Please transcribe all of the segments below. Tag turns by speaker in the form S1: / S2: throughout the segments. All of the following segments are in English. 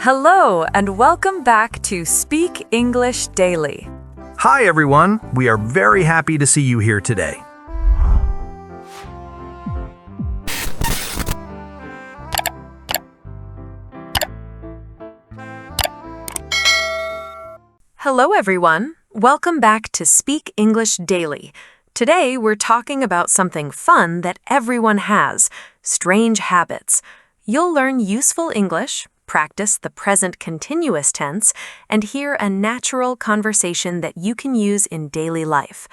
S1: Hello, and welcome back to Speak English Daily.
S2: Hi, everyone. We are very happy to see you here today.
S1: Hello, everyone. Welcome back to Speak English Daily. Today, we're talking about something fun that everyone has, strange habits. You'll learn useful English, practice the present continuous tense, and hear a natural conversation that you can use in daily life.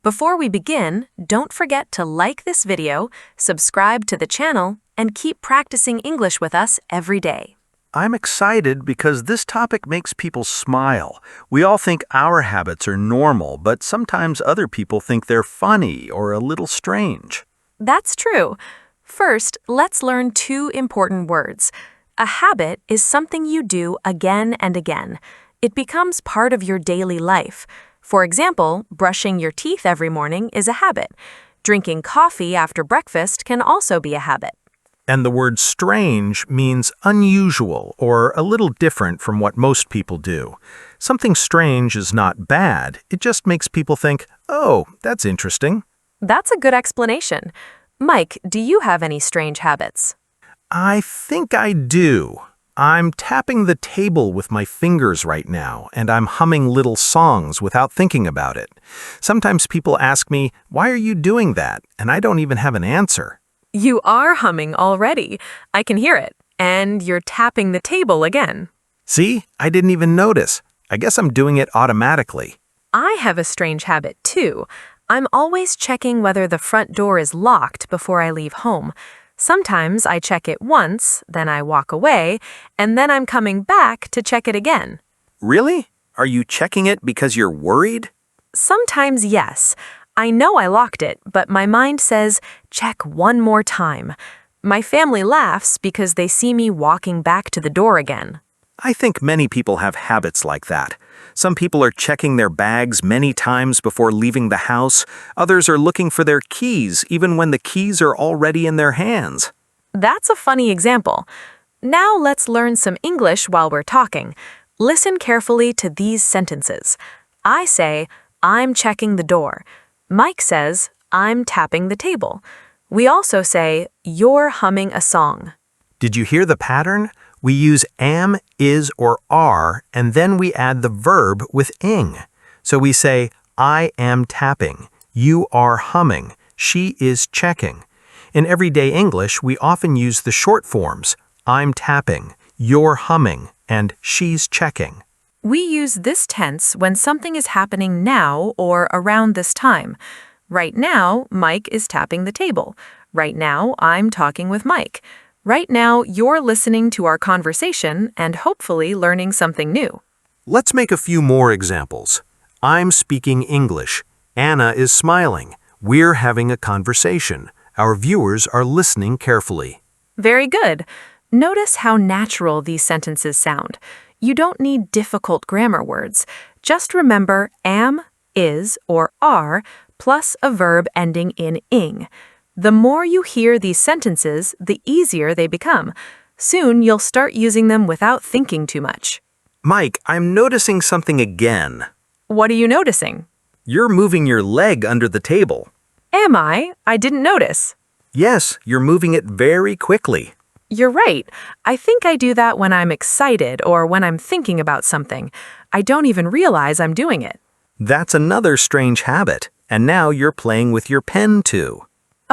S1: Before we begin, don't forget to like this video, subscribe to the channel, and keep practicing English with us every day.
S2: I'm excited because this topic makes people smile. We all think our habits are normal, but sometimes other people think they're funny or a little strange.
S1: That's true. First, let's learn two important words. A habit is something you do again and again. It becomes part of your daily life. For example, brushing your teeth every morning is a habit. Drinking coffee after breakfast can also be a habit.
S2: And the word strange means unusual or a little different from what most people do. Something strange is not bad. It just makes people think, oh, that's interesting.
S1: That's a good explanation. Mike, do you have any strange habits?
S2: I think I do. I'm tapping the table with my fingers right now, and I'm humming little songs without thinking about it. Sometimes people ask me, why are you doing that? And I don't even have an answer.
S1: You are humming already. I can hear it. And you're tapping the table again.
S2: See, I didn't even notice. I guess I'm doing it automatically.
S1: I have a strange habit, too. I'm always checking whether the front door is locked before I leave home. Sometimes I check it once, then I walk away, and then I'm coming back to check it again.
S2: Really? Are you checking it because you're worried?
S1: Sometimes, yes. I know I locked it, but my mind says, check one more time. My family laughs because they see me walking back to the door again.
S2: I think many people have habits like that. Some people are checking their bags many times before leaving the house. Others are looking for their keys even when the keys are already in their hands.
S1: That's a funny example. Now let's learn some English while we're talking. Listen carefully to these sentences. I say, I'm checking the door. Mike says, I'm tapping the table. We also say, you're humming a song.
S2: Did you hear the pattern? We use am, is, or are, and then we add the verb with ing. So we say, I am tapping, you are humming, she is checking. In everyday English, we often use the short forms, I'm tapping, you're humming, and she's checking.
S1: We use this tense when something is happening now or around this time. Right now, Mike is tapping the table. Right now, I'm talking with Mike. Right now, you're listening to our conversation and hopefully learning something new.
S2: Let's make a few more examples. I'm speaking English. Anna is smiling. We're having a conversation. Our viewers are listening carefully.
S1: Very good. Notice how natural these sentences sound. You don't need difficult grammar words. Just remember am, is, or are, plus a verb ending in ing. The more you hear these sentences, the easier they become. Soon, you'll start using them without thinking too much.
S2: Mike, I'm noticing something again.
S1: What are you noticing?
S2: You're moving your leg under the table.
S1: Am I? I didn't notice.
S2: Yes, you're moving it very quickly.
S1: You're right. I think I do that when I'm excited or when I'm thinking about something. I don't even realize I'm doing it.
S2: That's another strange habit. And now you're playing with your pen too.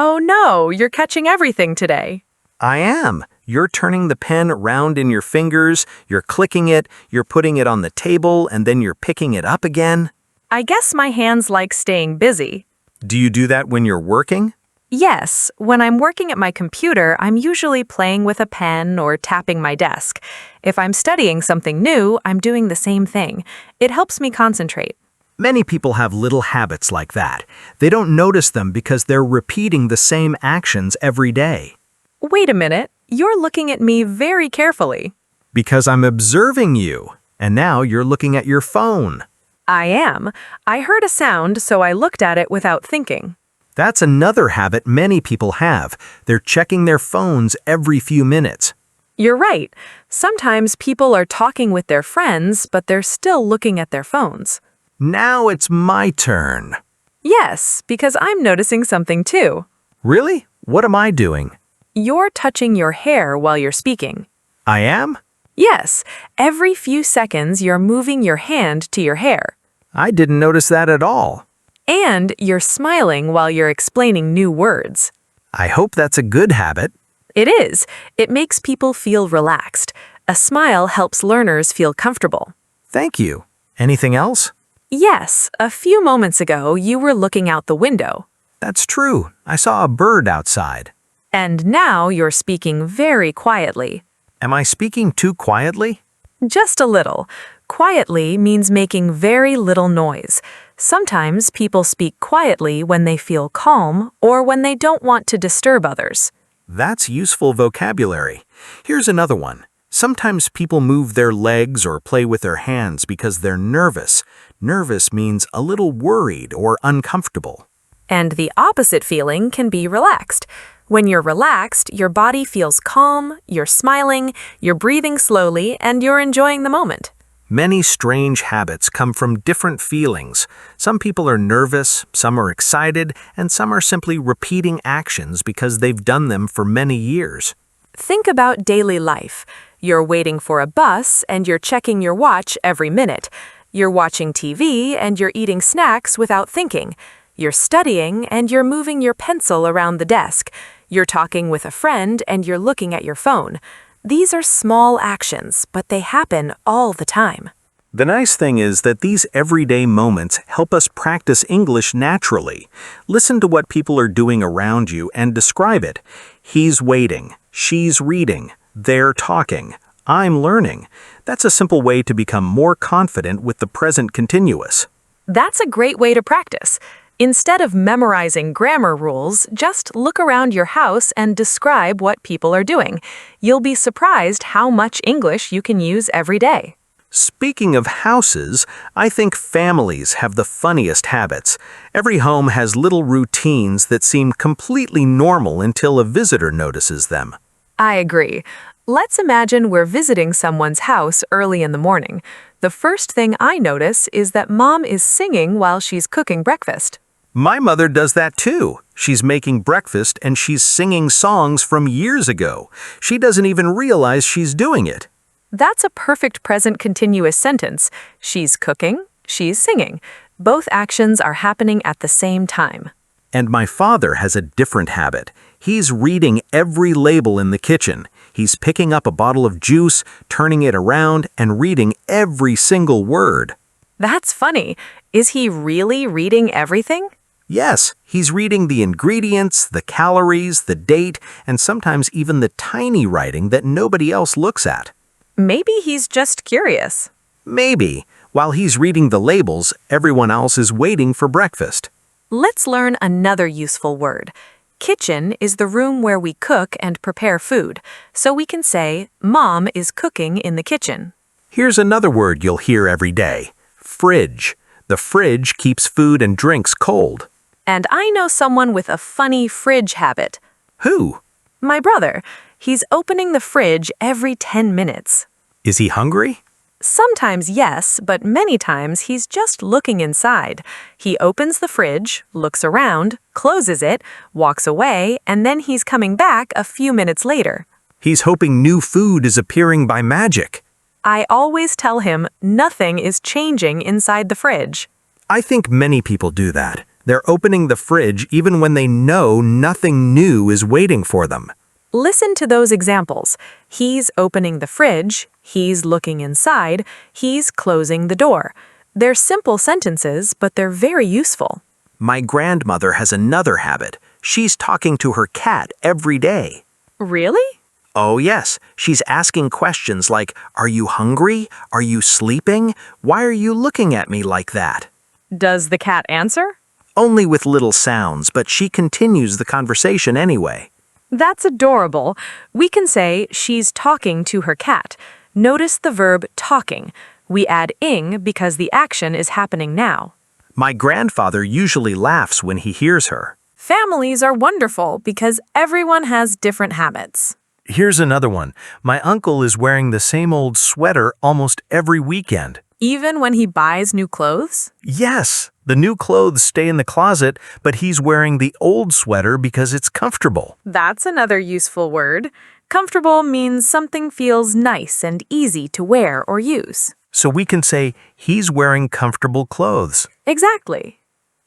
S1: Oh no, you're catching everything today.
S2: I am. You're turning the pen around in your fingers, you're clicking it, you're putting it on the table, and then you're picking it up again.
S1: I guess my hands like staying busy.
S2: Do you do that when you're working?
S1: Yes, when I'm working at my computer, I'm usually playing with a pen or tapping my desk. If I'm studying something new, I'm doing the same thing. It helps me concentrate.
S2: Many people have little habits like that. They don't notice them because they're repeating the same actions every day.
S1: Wait a minute, you're looking at me very carefully.
S2: Because I'm observing you, and now you're looking at your phone.
S1: I am. I heard a sound, so I looked at it without thinking.
S2: That's another habit many people have. They're checking their phones every few minutes.
S1: You're right. Sometimes people are talking with their friends, but they're still looking at their phones.
S2: Now it's my turn.
S1: Yes, because I'm noticing something too.
S2: Really? What am I doing?
S1: You're touching your hair while you're speaking.
S2: I am?
S1: Yes, every few seconds you're moving your hand to your hair.
S2: I didn't notice that at all.
S1: And you're smiling while you're explaining new words.
S2: I hope that's a good habit.
S1: It is. It makes people feel relaxed. A smile helps learners feel comfortable.
S2: Thank you. Anything else?
S1: Yes, a few moments ago you were looking out the window.
S2: That's true. I saw a bird outside.
S1: And now you're speaking very quietly.
S2: Am I speaking too quietly?
S1: Just a little. Quietly means making very little noise. Sometimes people speak quietly when they feel calm or when they don't want to disturb others.
S2: That's useful vocabulary. Here's another one. Sometimes people move their legs or play with their hands because they're nervous. Nervous means a little worried or uncomfortable.
S1: And the opposite feeling can be relaxed. When you're relaxed, your body feels calm, you're smiling, you're breathing slowly, and you're enjoying the moment.
S2: Many strange habits come from different feelings. Some people are nervous, some are excited, and some are simply repeating actions because they've done them for many years.
S1: Think about daily life. You're waiting for a bus and you're checking your watch every minute. You're watching TV and you're eating snacks without thinking. You're studying and you're moving your pencil around the desk. You're talking with a friend and you're looking at your phone. These are small actions, but they happen all the time.
S2: The nice thing is that these everyday moments help us practice English naturally. Listen to what people are doing around you and describe it. He's waiting. She's reading. They're talking. I'm learning. That's a simple way to become more confident with the present continuous.
S1: That's a great way to practice. Instead of memorizing grammar rules, just look around your house and describe what people are doing. You'll be surprised how much English you can use every day.
S2: Speaking of houses, I think families have the funniest habits. Every home has little routines that seem completely normal until a visitor notices them.
S1: I agree. Let's imagine we're visiting someone's house early in the morning. The first thing I notice is that Mom is singing while she's cooking breakfast.
S2: My mother does that too. She's making breakfast and she's singing songs from years ago. She doesn't even realize she's doing it.
S1: That's a perfect present continuous sentence. She's cooking, she's singing. Both actions are happening at the same time.
S2: And my father has a different habit. He's reading every label in the kitchen. He's picking up a bottle of juice, turning it around, and reading every single word.
S1: That's funny. Is he really reading everything?
S2: Yes, he's reading the ingredients, the calories, the date, and sometimes even the tiny writing that nobody else looks at.
S1: Maybe he's just curious.
S2: Maybe. While he's reading the labels, everyone else is waiting for breakfast.
S1: Let's learn another useful word. Kitchen is the room where we cook and prepare food, so we can say, Mom is cooking in the kitchen.
S2: Here's another word you'll hear every day. Fridge. The fridge keeps food and drinks cold.
S1: And I know someone with a funny fridge habit.
S2: Who?
S1: My brother. He's opening the fridge every 10 minutes.
S2: Is he hungry?
S1: Sometimes yes, but many times he's just looking inside. He opens the fridge, looks around, closes it, walks away, and then he's coming back a few minutes later.
S2: He's hoping new food is appearing by magic.
S1: I always tell him nothing is changing inside the fridge.
S2: I think many people do that. They're opening the fridge even when they know nothing new is waiting for them.
S1: Listen to those examples. He's opening the fridge, he's looking inside, he's closing the door. They're simple sentences, but they're very useful.
S2: My grandmother has another habit. She's talking to her cat every day.
S1: Really?
S2: Oh yes, she's asking questions like, "Are you hungry? Are you sleeping? Why are you looking at me like that?"
S1: Does the cat answer?
S2: Only with little sounds, but she continues the conversation anyway.
S1: That's adorable. We can say she's talking to her cat. Notice the verb talking. We add ing because the action is happening now.
S2: My grandfather usually laughs when he hears her.
S1: Families are wonderful because everyone has different habits.
S2: Here's another one. My uncle is wearing the same old sweater almost every weekend.
S1: Even when he buys new clothes?
S2: Yes, the new clothes stay in the closet, but he's wearing the old sweater because it's comfortable.
S1: That's another useful word. Comfortable means something feels nice and easy to wear or use.
S2: So we can say he's wearing comfortable clothes.
S1: Exactly.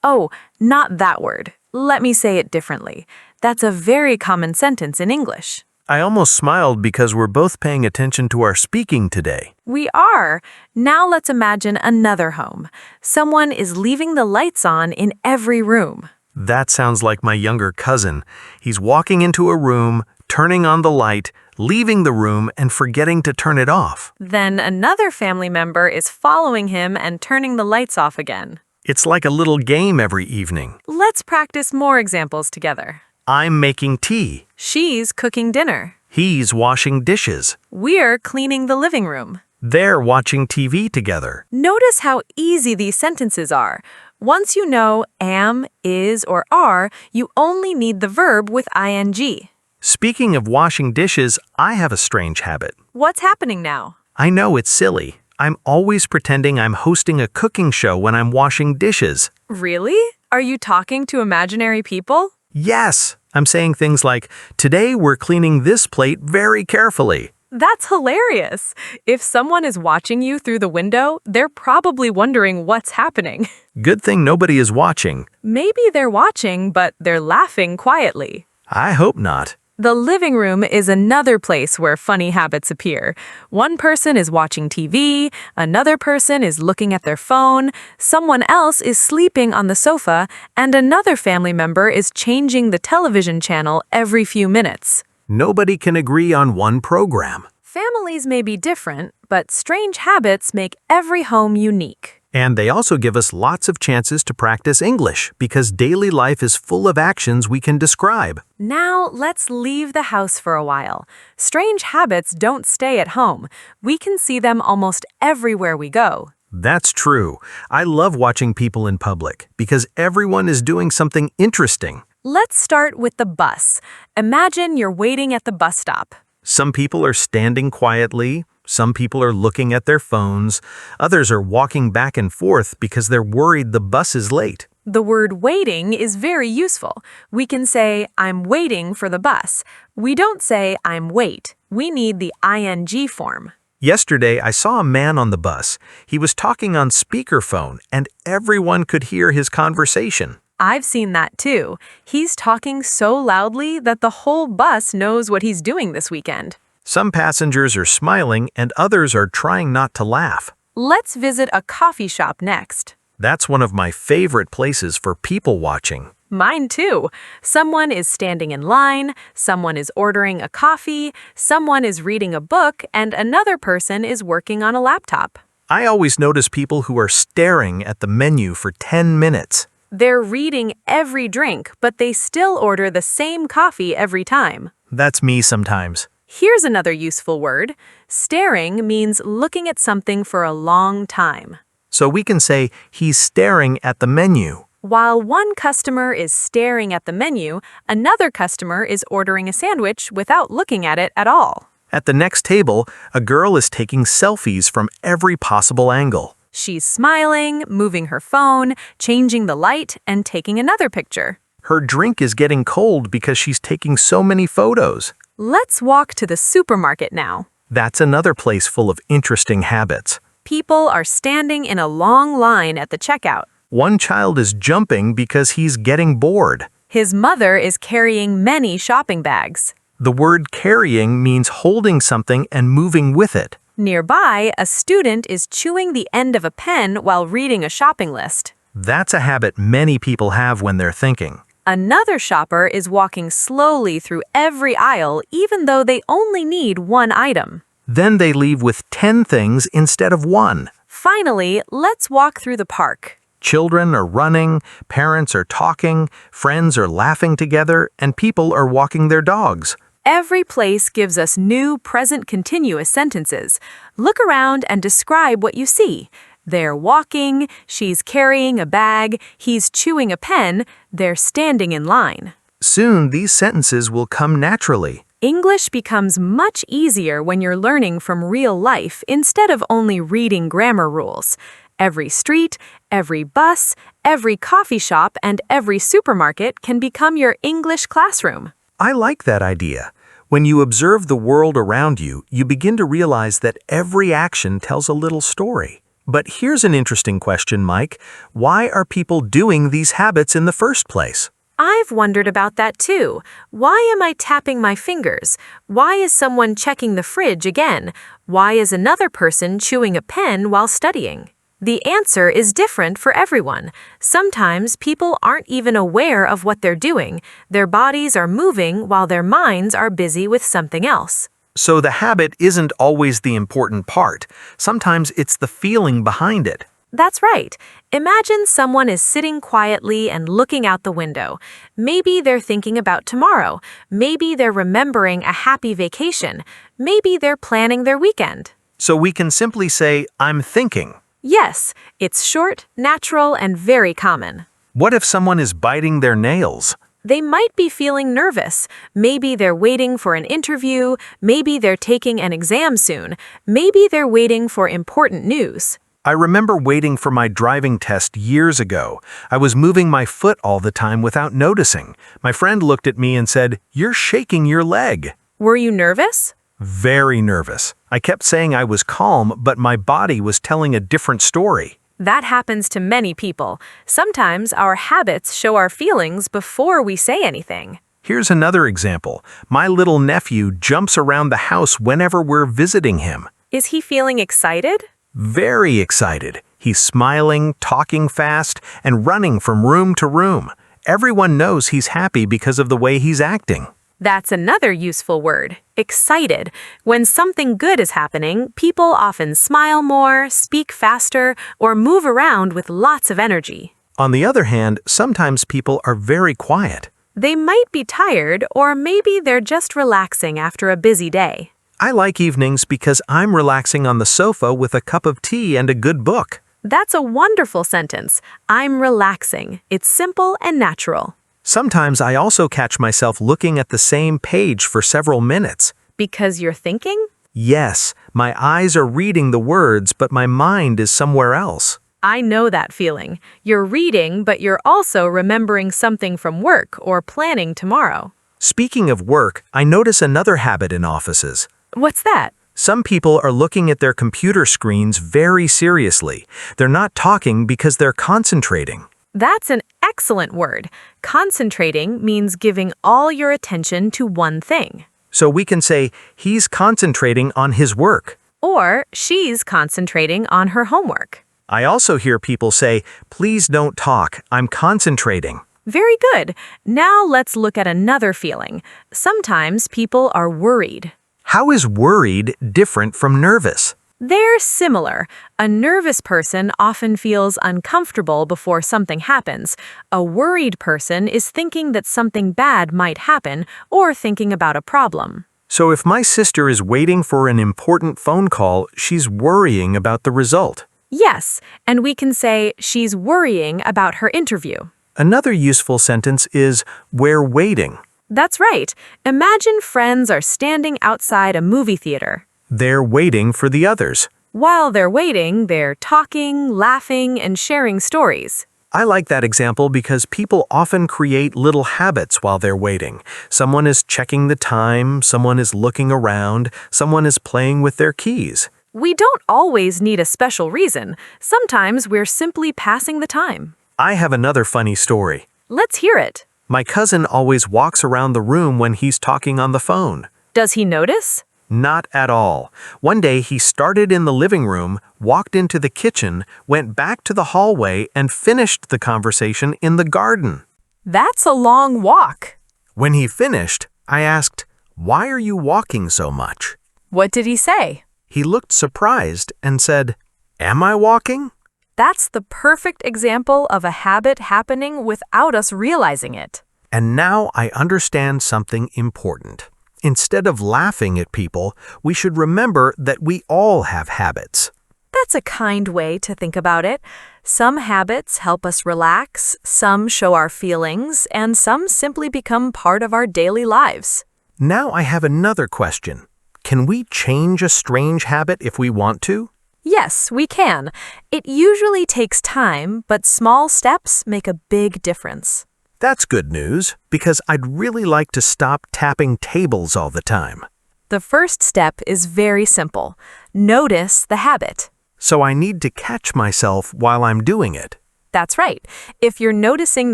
S1: Oh, not that word. Let me say it differently. That's a very common sentence in English.
S2: I almost smiled because we're both paying attention to our speaking today.
S1: We are. Now let's imagine another home. Someone is leaving the lights on in every room.
S2: That sounds like my younger cousin. He's walking into a room, turning on the light, leaving the room, and forgetting to turn it off.
S1: Then another family member is following him and turning the lights off again.
S2: It's like a little game every evening.
S1: Let's practice more examples together.
S2: I'm making tea.
S1: She's cooking dinner.
S2: He's washing dishes.
S1: We're cleaning the living room.
S2: They're watching TV together.
S1: Notice how easy these sentences are. Once you know am, is, or are, you only need the verb with ing.
S2: Speaking of washing dishes, I have a strange habit.
S1: What's happening now?
S2: I know it's silly. I'm always pretending I'm hosting a cooking show when I'm washing dishes.
S1: Really? Are you talking to imaginary people?
S2: Yes, I'm saying things like, today we're cleaning this plate very carefully.
S1: That's hilarious. If someone is watching you through the window, they're probably wondering what's happening.
S2: Good thing nobody is watching.
S1: Maybe they're watching, but they're laughing quietly.
S2: I hope not.
S1: The living room is another place where funny habits appear. One person is watching TV, another person is looking at their phone, someone else is sleeping on the sofa, and another family member is changing the television channel every few minutes.
S2: Nobody can agree on one program.
S1: Families may be different, but strange habits make every home unique.
S2: And they also give us lots of chances to practice English because daily life is full of actions we can describe.
S1: Now, let's leave the house for a while. Strange habits don't stay at home. We can see them almost everywhere we go.
S2: That's true. I love watching people in public because everyone is doing something interesting.
S1: Let's start with the bus. Imagine you're waiting at the bus stop.
S2: Some people are standing quietly. Some people are looking at their phones. Others are walking back and forth because they're worried the bus is late.
S1: The word waiting is very useful. We can say, I'm waiting for the bus. We don't say, I'm wait. We need the ing form.
S2: Yesterday, I saw a man on the bus. He was talking on speakerphone, and everyone could hear his conversation.
S1: I've seen that too. He's talking so loudly that the whole bus knows what he's doing this weekend.
S2: Some passengers are smiling and others are trying not to laugh.
S1: Let's visit a coffee shop next.
S2: That's one of my favorite places for people watching.
S1: Mine too. Someone is standing in line, someone is ordering a coffee, someone is reading a book, and another person is working on a laptop.
S2: I always notice people who are staring at the menu for 10 minutes.
S1: They're reading every drink, but they still order the same coffee every time.
S2: That's me sometimes.
S1: Here's another useful word. Staring means looking at something for a long time.
S2: So we can say he's staring at the menu.
S1: While one customer is staring at the menu, another customer is ordering a sandwich without looking at it at all.
S2: At the next table, a girl is taking selfies from every possible angle.
S1: She's smiling, moving her phone, changing the light, and taking another picture.
S2: Her drink is getting cold because she's taking so many photos.
S1: Let's walk to the supermarket now.
S2: That's another place full of interesting habits.
S1: People are standing in a long line at the checkout.
S2: One child is jumping because he's getting bored.
S1: His mother is carrying many shopping bags.
S2: The word carrying means holding something and moving with it.
S1: Nearby, a student is chewing the end of a pen while reading a shopping list.
S2: That's a habit many people have when they're thinking.
S1: Another shopper is walking slowly through every aisle even though they only need one item.
S2: Then they leave with 10 things instead of one.
S1: Finally, let's walk through the park.
S2: Children are running, parents are talking, friends are laughing together, and people are walking their dogs.
S1: Every place gives us new present continuous sentences. Look around and describe what you see. They're walking, she's carrying a bag, he's chewing a pen, they're standing in line.
S2: Soon, these sentences will come naturally.
S1: English becomes much easier when you're learning from real life instead of only reading grammar rules. Every street, every bus, every coffee shop, and every supermarket can become your English classroom.
S2: I like that idea. When you observe the world around you, you begin to realize that every action tells a little story. But here's an interesting question, Mike. Why are people doing these habits in the first place?
S1: I've wondered about that too. Why am I tapping my fingers? Why is someone checking the fridge again? Why is another person chewing a pen while studying? The answer is different for everyone. Sometimes people aren't even aware of what they're doing. Their bodies are moving while their minds are busy with something else.
S2: So the habit isn't always the important part. Sometimes it's the feeling behind it.
S1: That's right. Imagine someone is sitting quietly and looking out the window. Maybe they're thinking about tomorrow. Maybe they're remembering a happy vacation. Maybe they're planning their weekend.
S2: So we can simply say, I'm thinking.
S1: Yes, it's short, natural, and very common.
S2: What if someone is biting their nails?
S1: They might be feeling nervous. Maybe they're waiting for an interview. Maybe they're taking an exam soon. Maybe they're waiting for important news.
S2: I remember waiting for my driving test years ago. I was moving my foot all the time without noticing. My friend looked at me and said, "You're shaking your leg."
S1: Were you nervous?
S2: Very nervous. I kept saying I was calm, but my body was telling a different story.
S1: That happens to many people. Sometimes our habits show our feelings before we say anything.
S2: Here's another example. My little nephew jumps around the house whenever we're visiting him.
S1: Is he feeling excited?
S2: Very excited. He's smiling, talking fast, and running from room to room. Everyone knows he's happy because of the way he's acting.
S1: That's another useful word, excited. When something good is happening, people often smile more, speak faster, or move around with lots of energy.
S2: On the other hand, sometimes people are very quiet.
S1: They might be tired, or maybe they're just relaxing after a busy day.
S2: I like evenings because I'm relaxing on the sofa with a cup of tea and a good book.
S1: That's a wonderful sentence. I'm relaxing. It's simple and natural.
S2: Sometimes I also catch myself looking at the same page for several minutes.
S1: Because you're thinking?
S2: Yes, my eyes are reading the words, but my mind is somewhere else.
S1: I know that feeling. You're reading, but you're also remembering something from work or planning tomorrow.
S2: Speaking of work, I notice another habit in offices.
S1: What's that?
S2: Some people are looking at their computer screens very seriously. They're not talking because they're concentrating.
S1: That's an excellent word. Concentrating means giving all your attention to one thing.
S2: So we can say, he's concentrating on his work.
S1: Or she's concentrating on her homework.
S2: I also hear people say, please don't talk, I'm concentrating.
S1: Very good. Now let's look at another feeling. Sometimes people are worried.
S2: How is worried different from nervous?
S1: They're similar. A nervous person often feels uncomfortable before something happens. A worried person is thinking that something bad might happen or thinking about a problem.
S2: So if my sister is waiting for an important phone call, she's worrying about the result.
S1: Yes, and we can say she's worrying about her interview.
S2: Another useful sentence is, we're waiting.
S1: That's right. Imagine friends are standing outside a movie theater.
S2: They're waiting for the others.
S1: While they're waiting, they're talking, laughing, and sharing stories.
S2: I like that example because people often create little habits while they're waiting. Someone is checking the time, someone is looking around, someone is playing with their keys.
S1: We don't always need a special reason. Sometimes we're simply passing the time.
S2: I have another funny story.
S1: Let's hear it.
S2: My cousin always walks around the room when he's talking on the phone.
S1: Does he notice?
S2: Not at all. One day he started in the living room, walked into the kitchen, went back to the hallway, and finished the conversation in the garden.
S1: That's a long walk.
S2: When he finished, I asked, "Why are you walking so much?"
S1: What did he say?
S2: He looked surprised and said, "Am I walking?"
S1: That's the perfect example of a habit happening without us realizing it.
S2: And now I understand something important. Instead of laughing at people, we should remember that we all have habits.
S1: That's a kind way to think about it. Some habits help us relax, some show our feelings, and some simply become part of our daily lives.
S2: Now I have another question. Can we change a strange habit if we want to?
S1: Yes, we can. It usually takes time, but small steps make a big difference.
S2: That's good news, because I'd really like to stop tapping tables all the time.
S1: The first step is very simple. Notice the habit.
S2: So I need to catch myself while I'm doing it.
S1: That's right. If you're noticing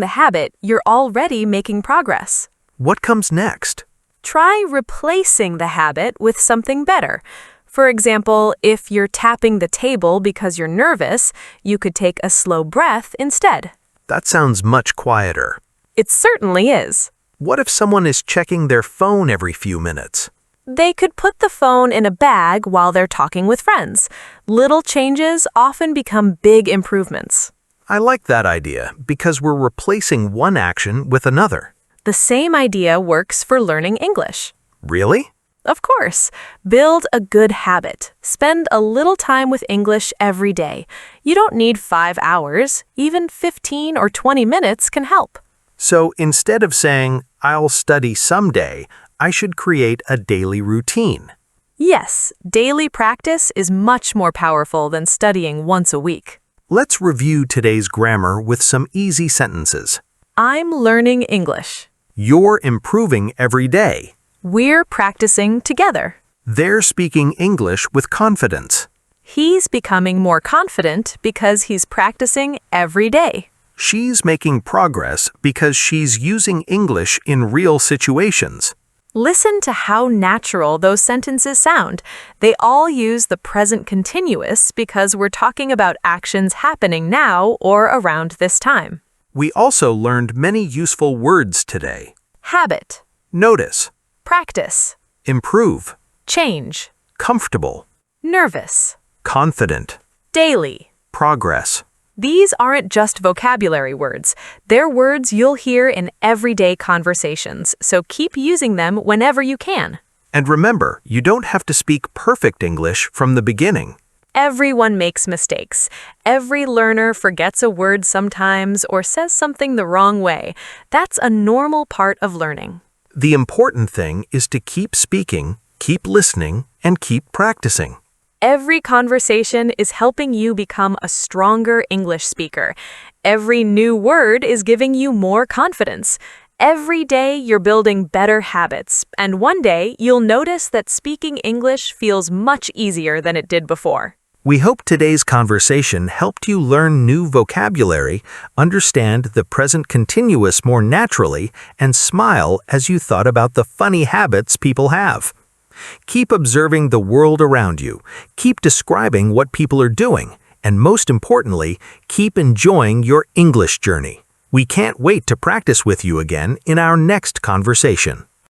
S1: the habit, you're already making progress.
S2: What comes next?
S1: Try replacing the habit with something better. For example, if you're tapping the table because you're nervous, you could take a slow breath instead.
S2: That sounds much quieter.
S1: It certainly is.
S2: What if someone is checking their phone every few minutes?
S1: They could put the phone in a bag while they're talking with friends. Little changes often become big improvements.
S2: I like that idea because we're replacing one action with another.
S1: The same idea works for learning English.
S2: Really?
S1: Of course. Build a good habit. Spend a little time with English every day. You don't need 5 hours. Even 15 or 20 minutes can help.
S2: So instead of saying, I'll study someday, I should create a daily routine.
S1: Yes, daily practice is much more powerful than studying once a week.
S2: Let's review today's grammar with some easy sentences.
S1: I'm learning English.
S2: You're improving every day.
S1: We're practicing together.
S2: They're speaking English with confidence.
S1: He's becoming more confident because he's practicing every day.
S2: She's making progress because she's using English in real situations.
S1: Listen to how natural those sentences sound. They all use the present continuous because we're talking about actions happening now or around this time.
S2: We also learned many useful words today.
S1: Habit,
S2: Notice,
S1: practice,
S2: improve,
S1: change,
S2: comfortable,
S1: nervous,
S2: confident,
S1: daily.
S2: progress.
S1: These aren't just vocabulary words. They're words you'll hear in everyday conversations, so keep using them whenever you can.
S2: And remember, you don't have to speak perfect English from the beginning.
S1: Everyone makes mistakes. Every learner forgets a word sometimes or says something the wrong way. That's a normal part of learning.
S2: The important thing is to keep speaking, keep listening, and keep practicing.
S1: Every conversation is helping you become a stronger English speaker. Every new word is giving you more confidence. Every day you're building better habits, and one day you'll notice that speaking English feels much easier than it did before.
S2: We hope today's conversation helped you learn new vocabulary, understand the present continuous more naturally, and smile as you thought about the funny habits people have. Keep observing the world around you, keep describing what people are doing, and most importantly, keep enjoying your English journey. We can't wait to practice with you again in our next conversation.